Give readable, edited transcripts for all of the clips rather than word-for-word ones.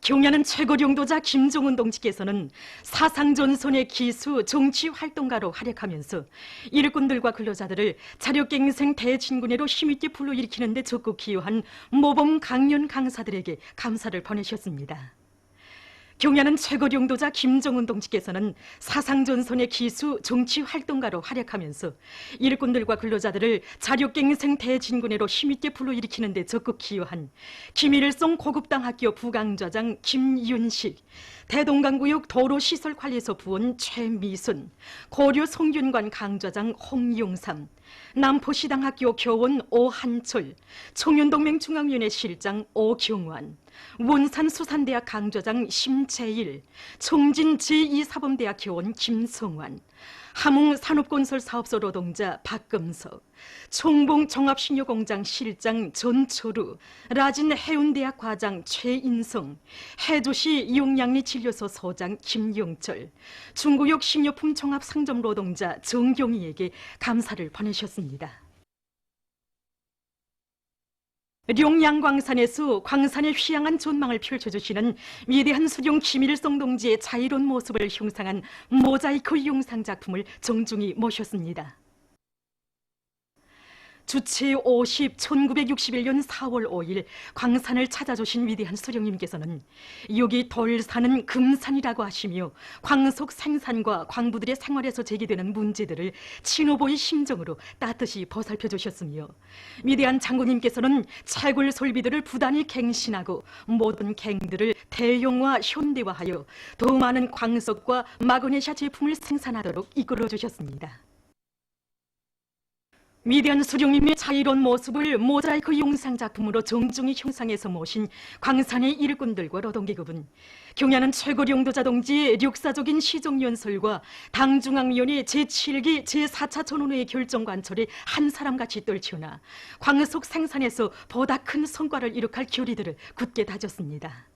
경야는 최고領도자 김종은 동지께서는 사상전선의 기수 정치활동가로 활약하면서 일꾼들과 근로자들을 자력갱생 대진군회로 힘있게 불러일으키는 데 적극 기여한 모범 강연 강사들에게 감사를 보내셨습니다. 경야는 최고領도자 김정은 동지께서는 사상전선의 기수 정치활동가로 활약하면서 일꾼들과 근로자들을 자력갱생 대진군회로 힘있게 불러일으키는 데 적극 기여한 김일성 고급당학교 부강좌장 김윤식, 대동강구역 도로시설관리소 부원 최미순, 고려 성균관 강좌장 홍용삼, 남포시당학교 교원 오한철, 청년동맹중앙위원회 실장 오경환, 원산수산대학 강좌장 심채일, 청진 제2사범대학 교원 김성환, 함흥산업건설사업소 노동자 박금석, 총봉 종합신료공장 실장 전초루, 라진 해운대학 과장 최인성, 해주시 용량리진료소 소장 김영철, 중구역 식료품 종합상점 노동자 정경희에게 감사를 보내셨습니다. 룡양광산에서 광산의 휘황한 전망을 펼쳐주시는 위대한 수령 김일성 동지의 자유로운 모습을 형상한 모자이크 영상 작품을 정중히 모셨습니다. 주체 50, 1961년 4월 5일 광산을 찾아주신 위대한 수령님께서는 여기 돌산은 금산이라고 하시며 광석 생산과 광부들의 생활에서 제기되는 문제들을 친오보의 심정으로 따뜻이 보살펴 주셨으며 위대한 장군님께서는 채굴 설비들을 부단히 갱신하고 모든 갱들을 대용화 현대화하여 더 많은 광석과 마그네시아 제품을 생산하도록 이끌어 주셨습니다. 위대한 수령님의 자유로운 모습을 모자이크 영상 작품으로 정중히 형상해서 모신 광산의 일꾼들과 노동계급은 경야는 최고領도자 동지의 역사적인 시정연설과 당중앙위원회 제7기 제4차 전원회의 결정관철에 한 사람같이 떨치우나 광석 생산에서 보다 큰 성과를 이룩할 결의들을 굳게 다졌습니다.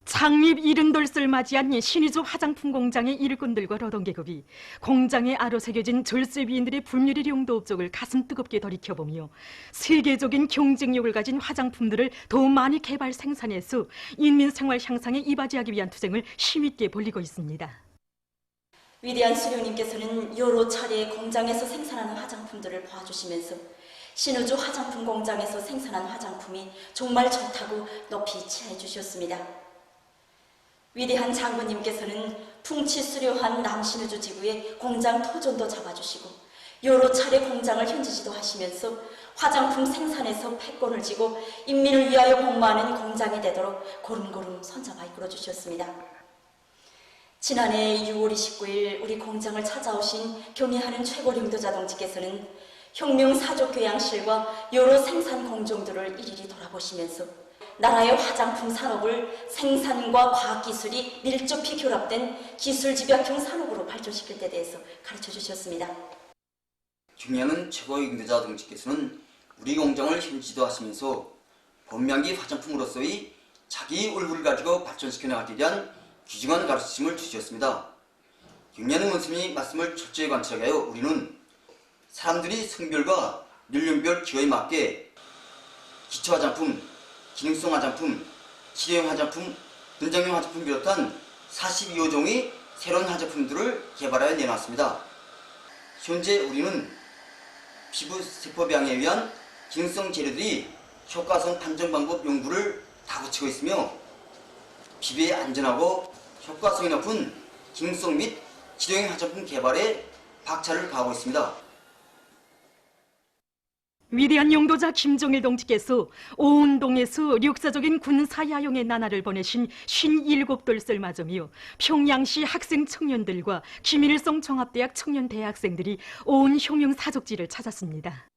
창립 70돌을 맞이한 신의주 화장품 공장의 일꾼들과 노동계급이 공장에 아로 새겨진 절세위인들의 불멸의 용도 업적을 가슴 뜨겁게 돌이켜보며 세계적인 경쟁력을 가진 화장품들을 더 많이 개발 생산해서 인민생활 향상에 이바지하기 위한 투쟁을 힘있게 벌이고 있습니다. 위대한 수령님께서는 여러 차례 공장에서 생산하는 화장품들을 봐주시면서 신의주 화장품 공장에서 생산한 화장품이 정말 좋다고 높이 치하해 주셨습니다. 위대한 장군님께서는 풍치 수려한 남신의주 지구의 공장 토전도 잡아주시고 여러 차례 공장을 현지지도 하시면서 화장품 생산에서 패권을 쥐고 인민을 위하여 복무하는 공장이 되도록 고름고름 손잡아 이끌어 주셨습니다. 지난해 6월 29일 우리 공장을 찾아오신 경의하는 최고領도자 동지께서는 혁명사족교양실과 여러 생산 공정들을 일일이 돌아보시면서 나라의 화장품 산업을 생산과 과학기술이 밀접히 결합된 기술집약형 산업으로 발전시킬 데 대해서 가르쳐 주셨습니다. 경야는 최고領도자 동지께서는 우리 공장을 현지도 하시면서 범양기 화장품으로서의 자기 얼굴을 가지고 발전시켜 나가기 위한 귀중한 가르침을 주셨습니다. 경야는 원스님이 말씀을 철저히 관찰하여 우리는 사람들이 성별과 연령별 기호에 맞게 기초화장품, 기능성 화장품, 치료용 화장품, 분장용 화장품 비롯한 42여 종의 새로운 화장품들을 개발하여 내놨습니다. 현재 우리는 피부 세포병에 위한 기능성 재료들이 효과성 판정 방법 연구를 다그치고 있으며 피부에 안전하고 효과성이 높은 기능성 및 치료용 화장품 개발에 박차를 가하고 있습니다. 위대한 영도자 김정일 동지께서 오운동에서 역사적인 군사야영의 나날을 보내신 57돌을 맞으며 평양시 학생 청년들과 김일성 종합대학 청년 대학생들이 오운 혁명 사족지를 찾았습니다.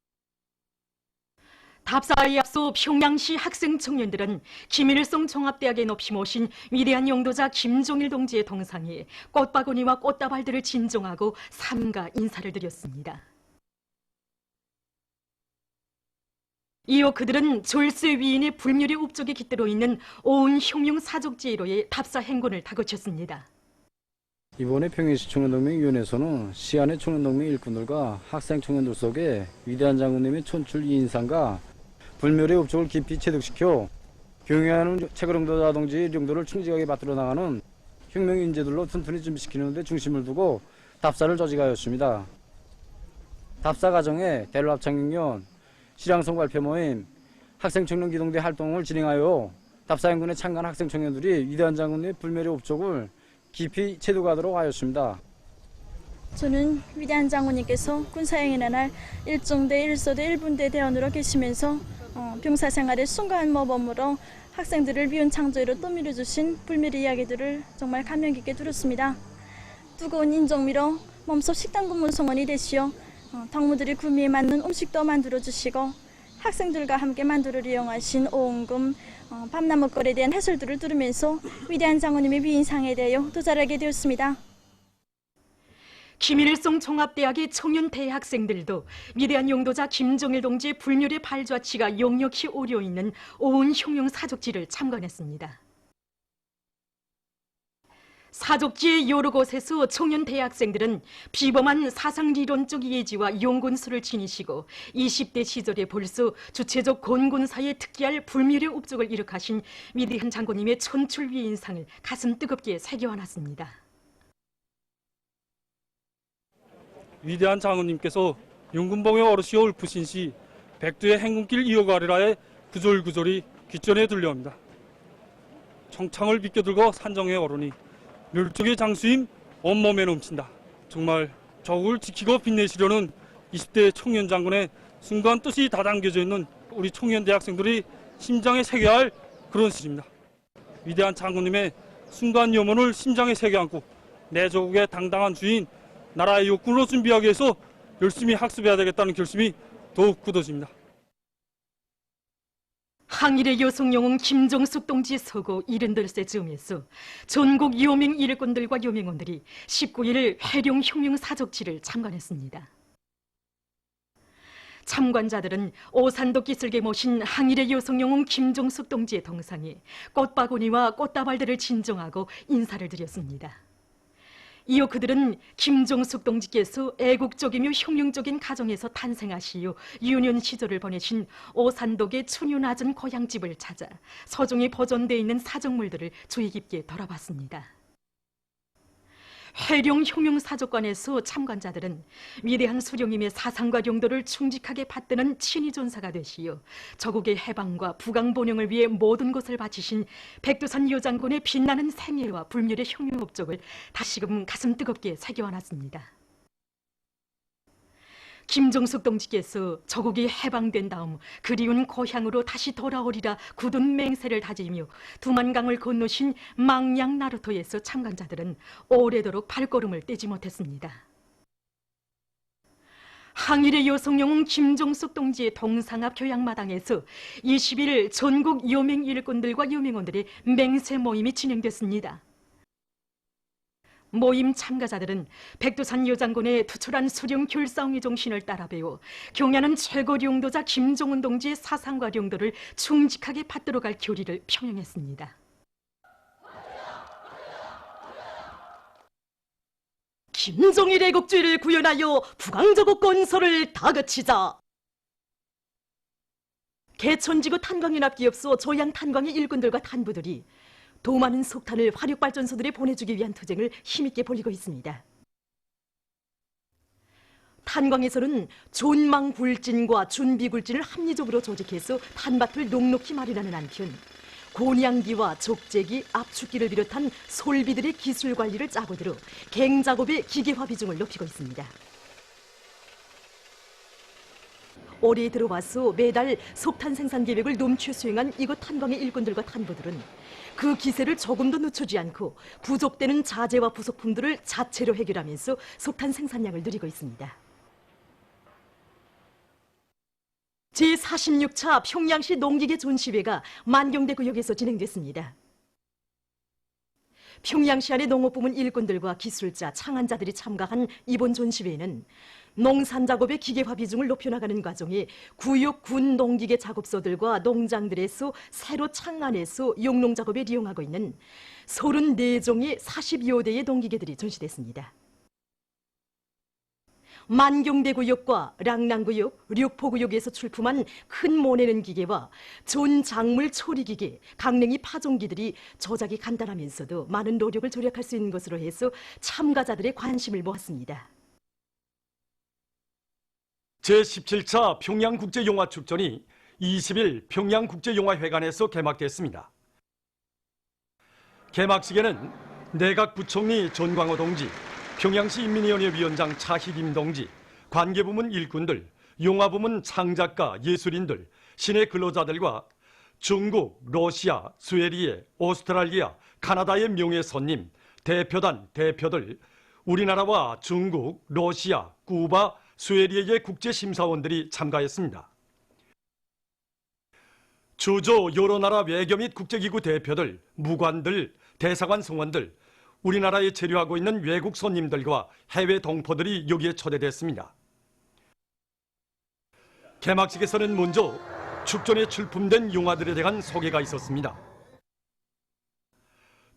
답사에 앞서 평양시 학생 청년들은 김일성 종합대학에 높이 모신 위대한 영도자 김정일 동지의 동상에 꽃바구니와 꽃다발들을 진정하고 삼가 인사를 드렸습니다. 이어 그들은 절세 위인의 불멸의 업적에 깃들어 있는 오은 혁명 사족지로의 답사 행군을 다그쳤습니다. 이번에 평양시 청년동맹위원회에서는 시안의 청년동맹 일꾼들과 학생 청년들 속에 위대한 장군님의 촌출 인상과 불멸의 업적을 깊이 체득시켜 경영하는 최고령도 자동지 용도를 충직하게 받들어 나가는 혁명 인재들로 튼튼히 준비시키는 데 중심을 두고 답사를 조직하였습니다. 답사 과정에 대로합창경연, 실향성 발표 모임, 학생청년기동대 활동을 진행하여 답사연군에 참가한 학생청년들이 위대한 장군의 불멸의 업적을 깊이 체득하도록 하였습니다. 저는 위대한 장군님께서 군사행위의 날 1중대 1소대 1분대 대원으로 계시면서 병사생활의 순간 모범으로 학생들을 미운 창조로 떠밀어 주신 불멸의 이야기들을 정말 감명 깊게 들었습니다. 뜨거운 인정미로 몸속 식당 근무 성원이 되시어 당무들이 구미에 맞는 음식도 만들어 주시고 학생들과 함께 만두를 이용하신 오은금, 밤나무거리에 대한 해설들을 들으면서 위대한 장군님의 위인상에 대하여 더 잘 알게 되었습니다. 김일성 종합대학의 청년 대학생들도 위대한 용도자 김정일 동지의 불멸의 발자취가 역력히 오려 있는 오은 흉흉 사족지를 참관했습니다. 사족지의 여러 곳에서 청년 대학생들은 비범한 사상리론적 예지와 용군수를 지니시고 20대 시절에 벌써 주체적 권군사에 특기할 불멸의 업적을 이룩하신 위대한 장군님의 천출위의 인상을 가슴 뜨겁게 새겨안았습니다. 위대한 장군님께서 용군봉에 오르시어 울푸신 시 백두의 행군길 이어가리라의 구절구절이 귓전에 들려옵니다. 청창을 비껴들고 산정에 오르니 멸족의 장수임 온몸에 넘친다. 정말 적을 지키고 빛내시려는 20대 청년 장군의 순간 뜻이 다 담겨져 있는 우리 청년 대학생들이 심장에 새겨야 할 그런 시입니다. 위대한 장군님의 순간 염원을 심장에 새겨 안고 내 조국의 당당한 주인 나라의 욕군으로 준비하기 위해서 열심히 학습해야 되겠다는 결심이 더욱 굳어집니다. 항일의 여성 영웅 김정숙 동지의 서고 78세 즈음에서 전국 여명 일꾼들과 여명원들이 19일 해룡 흉흉 사족지를 참관했습니다. 참관자들은 오산도 기슭에 모신 항일의 여성 영웅 김정숙 동지의 동상에 꽃바구니와 꽃다발들을 진정하고 인사를 드렸습니다. 이어 그들은 김정숙 동지께서 애국적이며 흉흉적인 가정에서 탄생하시어 유년 시절을 보내신 오산독의 춘유낮은 고향집을 찾아 서중에 보존되어 있는 사적물들을 주의 깊게 돌아봤습니다. 해룡 흉흉사족관에서 참관자들은 위대한 수령님의 사상과 용도를 충직하게 받드는 친위존사가 되시어 저국의 해방과 부강본영을 위해 모든 것을 바치신 백두산 여장군의 빛나는 생애와 불멸의 흉흉업적을 다시금 가슴 뜨겁게 새겨안았습니다. 김정숙 동지께서 저국이 해방된 다음 그리운 고향으로 다시 돌아오리라 굳은 맹세를 다지며 두만강을 건너신 망양 나루터에서 참관자들은 오래도록 발걸음을 떼지 못했습니다. 항일의 여성 영웅 김정숙 동지의 동상 앞 교양마당에서 20일 전국 여명 일꾼들과 여명원들의 맹세 모임이 진행됐습니다. 모임 참가자들은 백두산 여장군의 투철한 수령 결사응의 정신을 따라 배워 경야는 최고 용도자 김정은 동지의 사상과 용도를 충직하게 받들어갈 결의를 표명했습니다. 김정일 애국주의를 구현하여 부강저국 건설을 다그치자. 개천지구 탄광연합기업소 조양 탄광의 일꾼들과 탄부들이 더 많은 석탄을 화력발전소들에 보내주기 위한 투쟁을 힘있게 벌이고 있습니다. 탄광에서는 존망굴진과 준비굴진을 합리적으로 조직해서 탄밭을 녹록히 마련하는 한편 곤양기와 적재기, 압축기를 비롯한 솔비들의 기술 관리를 짜고 들어 갱작업의 기계화 비중을 높이고 있습니다. 올해 들어와서 매달 석탄 생산 계획을 넘쳐 수행한 이곳 탄광의 일꾼들과 탄부들은 그 기세를 조금도 늦추지 않고 부족되는 자재와 부속품들을 자체로 해결하면서 석탄 생산량을 늘리고 있습니다. 제46차 평양시 농기계 전시회가 만경대 구역에서 진행됐습니다. 평양시 안의 농업부문 일꾼들과 기술자, 창안자들이 참가한 이번 전시회에는 농산 작업의 기계화 비중을 높여나가는 과정에 구역 군 농기계 작업소들과 농장들에서 새로 창안해서 용농 작업에 이용하고 있는 34종의 40여 대의 농기계들이 전시됐습니다. 만경대구역과 랑랑구역, 력포구역에서 출품한 큰 모내는 기계와 존 작물 초리기계, 강냉이 파종기들이 조작이 간단하면서도 많은 노력을 절약할 수 있는 것으로 해서 참가자들의 관심을 모았습니다. 제17차 평양국제영화축전이 20일 평양국제영화회관에서 개막됐습니다. 개막식에는 내각 부총리 전광호 동지, 평양시 인민위원회 위원장 차희김 동지, 관계부문 일꾼들, 영화부문 창작가, 예술인들, 시내 근로자들과 중국, 러시아, 스웨리에, 오스트랄리아, 카나다의 명예 손님, 대표단, 대표들, 우리나라와 중국, 러시아, 쿠바, 스웨리에의 국제심사원들이 참가했습니다. 주조 여러 나라 외교 및 국제기구 대표들, 무관들, 대사관 성원들, 우리나라에 체류하고 있는 외국 손님들과 해외 동포들이 여기에 초대됐습니다. 개막식에서는 먼저 축전에 출품된 영화들에 대한 소개가 있었습니다.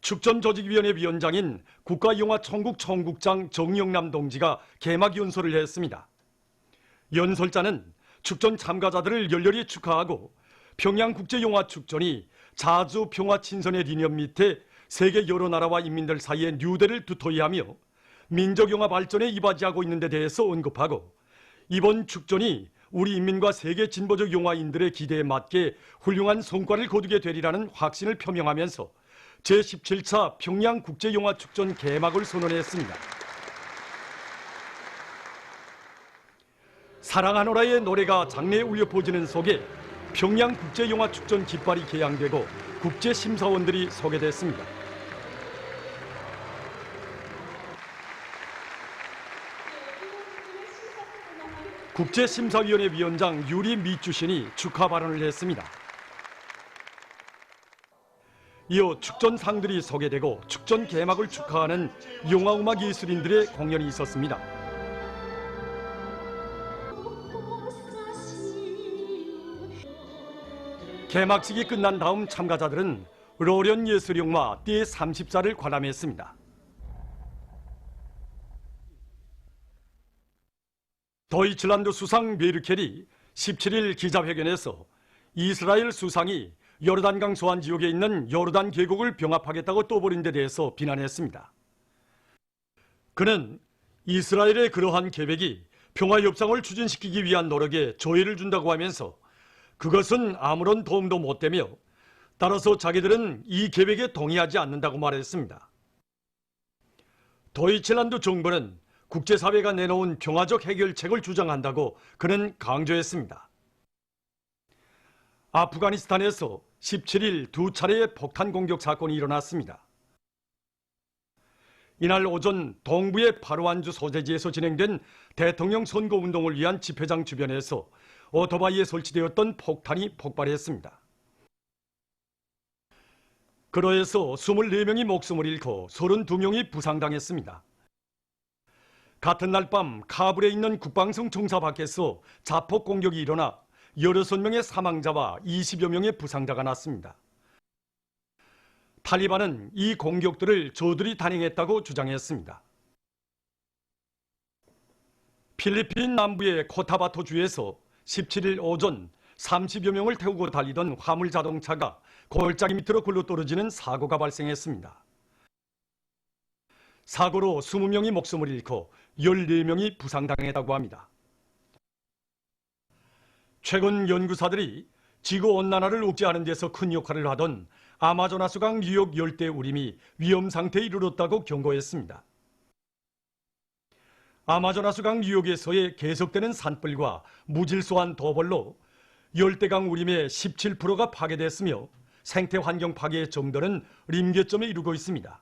축전조직위원회 위원장인 국가영화총국 총국장 정영남 동지가 개막 연설을 했습니다. 연설자는 축전 참가자들을 열렬히 축하하고 평양국제영화축전이 자주 평화 친선의理念 밑에 세계 여러 나라와 인민들 사이에 뉴대를 두터이 하며 민족영화 발전에 이바지하고 있는 데 대해서 언급하고 이번 축전이 우리 인민과 세계 진보적 영화인들의 기대에 맞게 훌륭한 성과를 거두게 되리라는 확신을 표명하면서 제17차 평양국제영화축전 개막을 선언했습니다. 사랑하노라의 노래가 장내에 울려 퍼지는 속에 평양국제영화축전 깃발이 개양되고 국제심사원들이 소개됐습니다. 국제심사위원회 위원장 유리 미주신이 축하 발언을 했습니다. 이어 축전상들이 소개되고 축전 개막을 축하하는 영화음악 예술인들의 공연이 있었습니다. 개막식이 끝난 다음 참가자들은 로련 예술영화 띠 34를 관람했습니다. 도이칠란드 수상 메르켈이 17일 기자회견에서 이스라엘 수상이 요르단강 소안 지역에 있는 요르단 계곡을 병합하겠다고 떠버린 데 대해서 비난했습니다. 그는 이스라엘의 그러한 계획이 평화협상을 추진시키기 위한 노력에 조의를 준다고 하면서 그것은 아무런 도움도 못 되며 따라서 자기들은 이 계획에 동의하지 않는다고 말했습니다. 도이칠란드 정부는 국제사회가 내놓은 평화적 해결책을 주장한다고 그는 강조했습니다. 아프가니스탄에서 17일 두 차례의 폭탄 공격 사건이 일어났습니다. 이날 오전 동부의 파르완주 소재지에서 진행된 대통령 선거운동을 위한 집회장 주변에서 오토바이에 설치되었던 폭탄이 폭발했습니다. 그로해서 24명이 목숨을 잃고 32명이 부상당했습니다. 같은 날 밤 카불에 있는 국방성 청사 밖에서 자폭 공격이 일어나 16명의 사망자와 20여 명의 부상자가 났습니다. 탈리반은 이 공격들을 저들이 단행했다고 주장했습니다. 필리핀 남부의 코타바토주에서 17일 오전 30여 명을 태우고 달리던 화물 자동차가 골짜기 밑으로 굴러떨어지는 사고가 발생했습니다. 사고로 20명이 목숨을 잃고 14명이 부상당했다고 합니다. 최근 연구사들이 지구온난화를 억제하는 데서 큰 역할을 하던 아마조나스강 뉴욕 열대우림이 위험상태에 이르렀다고 경고했습니다. 아마조나스강 뉴욕에서의 계속되는 산불과 무질서한 도벌로 열대강 우림의 17%가 파괴됐으며 생태환경 파괴의 정도는臨界점에 이르고 있습니다.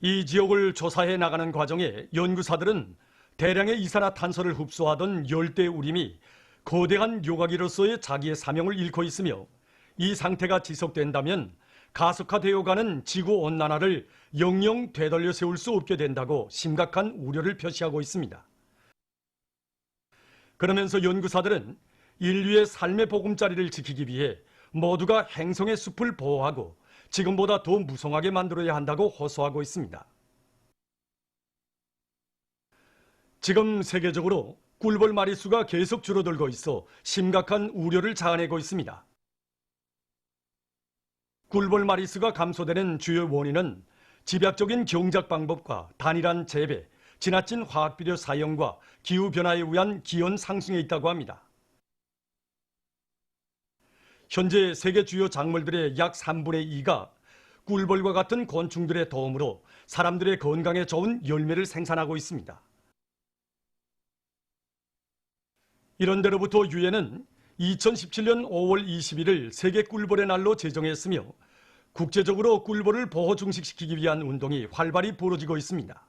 이 지역을 조사해 나가는 과정에 연구사들은 대량의 이산화탄소를 흡수하던 열대우림이 거대한 요각이로서의 자기의 사명을 잃고 있으며 이 상태가 지속된다면 가속화되어가는 지구온난화를 영영 되돌려 세울 수 없게 된다고 심각한 우려를 표시하고 있습니다. 그러면서 연구사들은 인류의 삶의 보금자리를 지키기 위해 모두가 행성의 숲을 보호하고 지금보다 더 무성하게 만들어야 한다고 호소하고 있습니다. 지금 세계적으로 꿀벌 마리수가 계속 줄어들고 있어 심각한 우려를 자아내고 있습니다. 꿀벌 마리수가 감소되는 주요 원인은 집약적인 경작 방법과 단일한 재배, 지나친 화학비료 사용과 기후변화에 의한 기온 상승에 있다고 합니다. 현재 세계 주요 작물들의 약 3분의 2가 꿀벌과 같은 곤충들의 도움으로 사람들의 건강에 좋은 열매를 생산하고 있습니다. 이런데로부터 유엔은 2017년 5월 21일 세계 꿀벌의 날로 제정했으며 국제적으로 꿀벌을 보호 중식시키기 위한 운동이 활발히 벌어지고 있습니다.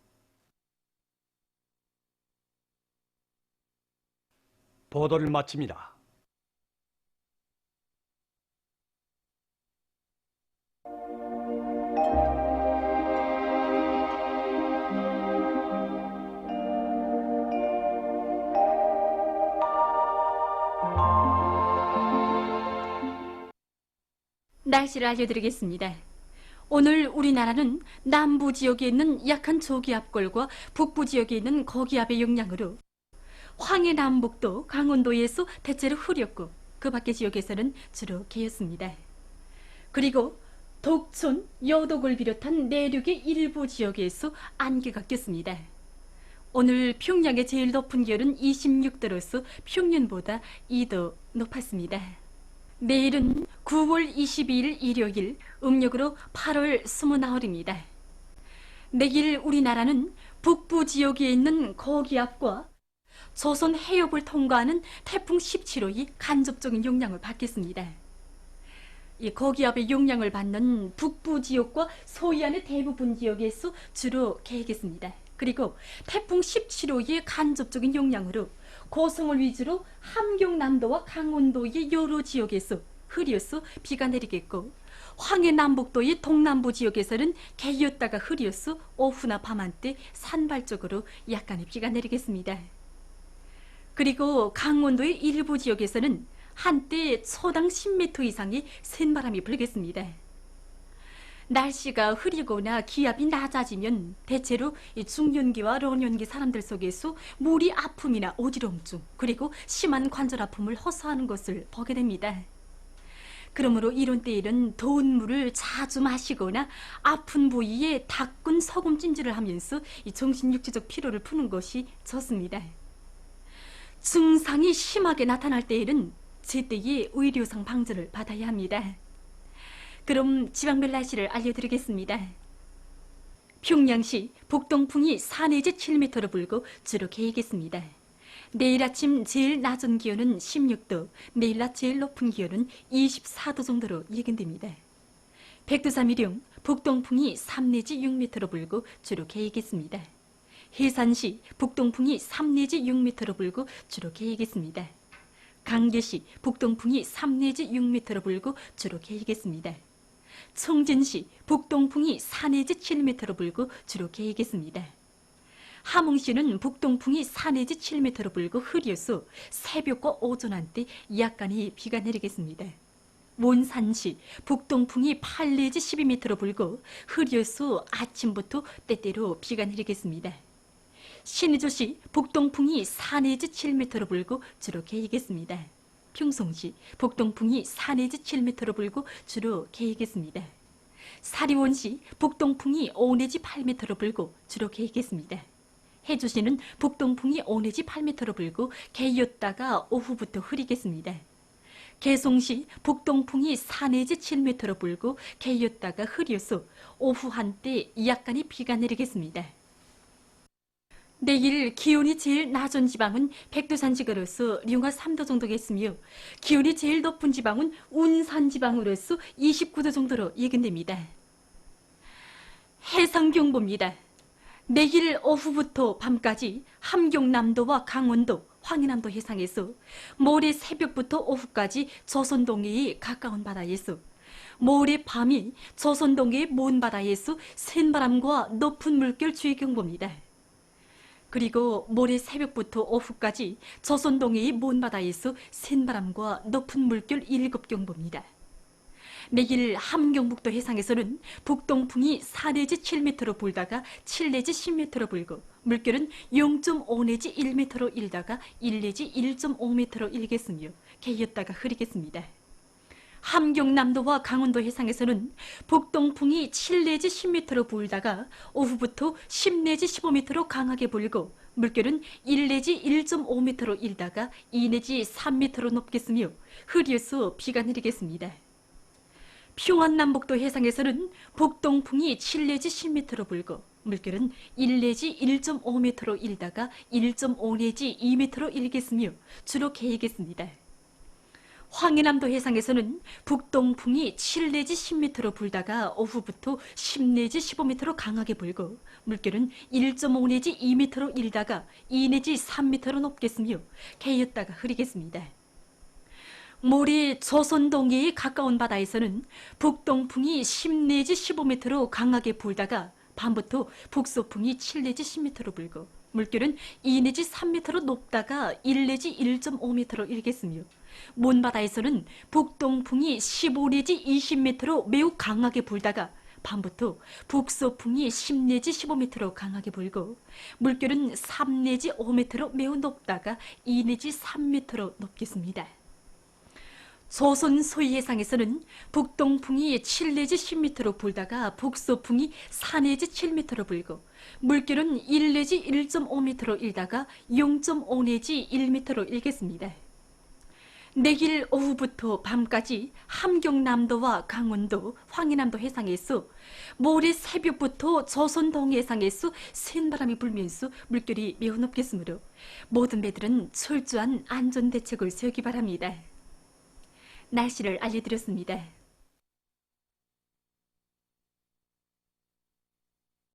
보도를 마칩니다. 날씨를 알려드리겠습니다. 오늘 우리나라는 남부 지역에 있는 약한 저기압골과 북부 지역에 있는 거기압의 영향으로 황해 남북도, 강원도에서 대체로 흐렸고 그 밖의 지역에서는 주로 개였습니다. 그리고 독촌, 여독을 비롯한 내륙의 일부 지역에서 안개가 꼈습니다. 오늘 평양의 제일 높은 기온은 26도로서 평년보다 2도 높았습니다. 내일은 9월 22일 일요일, 음력으로 8월 29일입니다. 내일 우리나라는 북부 지역에 있는 거기압과 조선 해협을 통과하는 태풍 17호의 간접적인 영향을 받겠습니다. 이 거기압의 영향을 받는 북부 지역과 서해안의 대부분 지역에서 주로 개겠습니다. 그리고 태풍 17호의 간접적인 영향으로 고성을 위주로 함경남도와 강원도의 여러 지역에서 흐려서 비가 내리겠고 황해 남북도의 동남부 지역에서는 개였다가 흐려서 오후나 밤한때 산발적으로 약간의 비가 내리겠습니다. 그리고 강원도의 일부 지역에서는 한때 초당 10m 이상의 센바람이 불겠습니다. 날씨가 흐리거나 기압이 낮아지면 대체로 중년기와老년기 사람들 속에서 무리 아픔이나 어지럼증 그리고 심한 관절 아픔을 호소하는 것을 보게 됩니다. 그러므로 이런 때에는 더운 물을 자주 마시거나 아픈 부위에 닦은 소금 찜질을 하면서 정신육체적 피로를 푸는 것이 좋습니다. 증상이 심하게 나타날 때에는 제때에 의료상 방조를 받아야 합니다. 그럼 지방별 날씨를 알려드리겠습니다. 평양시 북동풍이 4 내지 7m로 불고 주로 개겠습니다. 내일 아침 제일 낮은 기온은 16도, 내일 낮 제일 높은 기온은 24도 정도로 예견됩니다. 백두산미령 북동풍이 3 내지 6m로 불고 주로 개겠습니다. 해산시 북동풍이 3 내지 6m로 불고 주로 개겠습니다. 강계시 북동풍이 3 내지 6m로 불고 주로 개겠습니다. 청진시 북동풍이 4 내지 7m로 불고 주로 개겠습니다. 함흥시는 북동풍이 4 내지 7m로 불고 흐려서 새벽과 오전 한때 약간의 비가 내리겠습니다. 몬산시 북동풍이 8 내지 12m로 불고 흐려서 아침부터 때때로 비가 내리겠습니다. 신의주시 북동풍이 4 내지 7m로 불고 주로 개겠습니다. 평송시 북동풍이 4 내지 7m로 불고 주로 개겠습니다. 사리원시 북동풍이 5 내지 8m로 불고 주로 개겠습니다. 해주시는 북동풍이 5 내지 8m로 불고 개였다가 오후부터 흐리겠습니다. 개송시 북동풍이 4 내지 7m로 불고 개였다가 흐려서 오후 한때 약간의 비가 내리겠습니다. 내일 기온이 제일 낮은 지방은 백두산 지역으로서 령화 3도 정도겠으며 기온이 제일 높은 지방은 운산 지방으로서 29도 정도로 예견됩니다. 해상경보입니다. 내일 오후부터 밤까지 함경남도와 강원도, 황해남도 해상에서 모레 새벽부터 오후까지 조선동해의 가까운 바다에서 모레 밤이 조선동해의 먼 바다에서 센바람과 높은 물결 주의경보입니다. 그리고 모레 새벽부터 오후까지 조선동해의 먼 바다에서 센바람과 높은 물결 1급 경보입니다. 내일 함경북도 해상에서는 북동풍이 4 내지 7m로 불다가 7 내지 10m로 불고 물결은 0.5 내지 1m로 일다가 1 내지 1.5m로 일겠으며 개였다가 흐리겠습니다. 함경남도와 강원도 해상에서는 북동풍이 7 내지 10m로 불다가 오후부터 10 내지 15m로 강하게 불고 물결은 1 내지 1.5m로 일다가 2 내지 3m로 높겠으며 흐려서 비가 내리겠습니다. 평안남북도 해상에서는 북동풍이 7 내지 10m로 불고 물결은 1 내지 1.5m로 일다가 1.5 내지 2m로 일겠으며 주로 개이겠습니다. 황해남도 해상에서는 북동풍이 7 내지 10m로 불다가 오후부터 10 내지 15m로 강하게 불고 물결은 1.5 내지 2m로 일다가 2 내지 3m로 높겠으며 개였다가 흐리겠습니다. 모레 조선 동해에 가까운 바다에서는 북동풍이 10 내지 15m로 강하게 불다가 밤부터 북서풍이 7 내지 10m로 불고 물결은 2 내지 3m로 높다가 1 내지 1.5m로 일겠으며 먼바다에서는 북동풍이 15 내지 20m로 매우 강하게 불다가 밤부터 북서풍이 10 내지 15m로 강하게 불고 물결은 3 내지 5m로 매우 높다가 2 내지 3m로 높겠습니다. 조선 소해상에서는 북동풍이 7 내지 10m로 불다가 북서풍이 4 내지 7m로 불고 물결은 1 내지 1.5m로 일다가 0.5 내지 1m로 일겠습니다. 내일 오후부터 밤까지 함경남도와 강원도, 황해남도 해상에서 모레 새벽부터 조선 동해상에서 센 바람이 불면서 물결이 매우 높겠으므로 모든 배들은 철저한 안전대책을 세우기 바랍니다. 날씨를 알려드렸습니다.